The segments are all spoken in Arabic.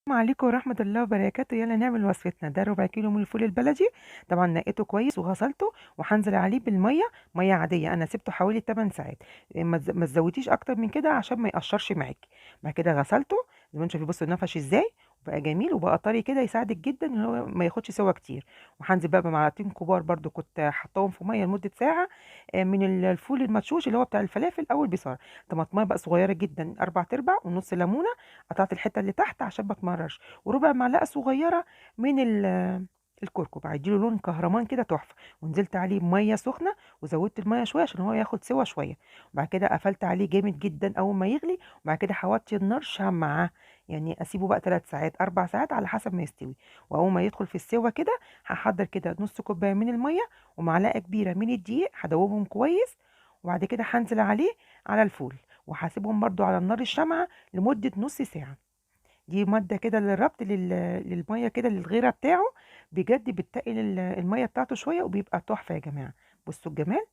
السلام عليكم ورحمة الله وبركاته. يلا نعمل وصفتنا. ده ربع كيلو من الفول البلدي. طبعا نقيته كويس وغسلته وهنزل عليه بالمية، مية عادية. انا سبته حوالي 8 ساعات. ما تزوديش اكتر من كده عشان ما يقشرش معاكي. بعد كده غسلته زي ما انتم شايفين، بصوا نفش ازاي. بقى جميل وبقى طري كده، يساعدك جدا ان هو ما ياخدش سوا كتير. وهنزل بقى بمعلقتين كبار برضو كنت حطاهم في ميه لمدة ساعة، من الفول المدشوش اللي هو بتاع الفلافل او البصار. طماطمايه بقى صغيرة جدا، 4/4 ونص ليمونة. قطعت الحتة اللي تحت عشان ما تمررش، وربع معلقه صغيره من الكركم. هيديله لون كهرمان كده تحفه. ونزلت عليه بميه سخنه وزودت الميه شويه عشان هو ياخد سوا شويه. وبعد كده قفلت عليه جامد جدا اول ما يغلي. وبعد كده هوطي النار شمعه، يعني اسيبه بقى 3 ساعات 4 ساعات على حسب ما يستوي. واول ما يدخل في السوا كده هحضر كده نص كوبايه من الميه ومعلقه كبيره من الدقيق، هدوبهم كويس. وبعد كده هنزل عليه على الفول، وهسيبهم برضو على النار الشمعة لمدة نص ساعة. دي مادة كده للربط للمية كده للغيرة بتاعه. بجد بتقل المية بتاعته شوية وبيبقى تحفة يا جماعة. بصوا الجمال.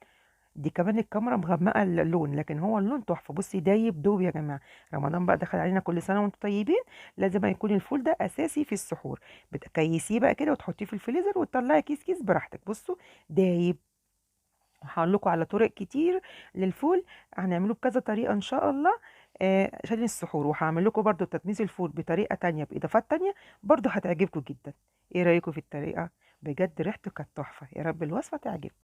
دي كمان الكاميرا مغمقة اللون، لكن هو اللون تحفة. بصي دايب دوب يا جماعة. رمضان بقى دخل علينا، كل سنة وانتم طيبين. لازم يكون الفول ده أساسي في السحور. بتكيسيه بقى كده وتحطيه في الفريزر وتطلعي كيس كيس براحتك. بصوا دايب. هقول لكم على طرق كتير للفول، هنعمله بكذا طريقة ان شاء الله عشان السحور. وهعمل لكم برضو تتميز الفول بطريقة تانية بإضافات تانية، برضو هتعجبكم جدا. ايه رأيكم في الطريقة؟ بجد ريحته كانت تحفة. يا رب الوصفة تعجبكم.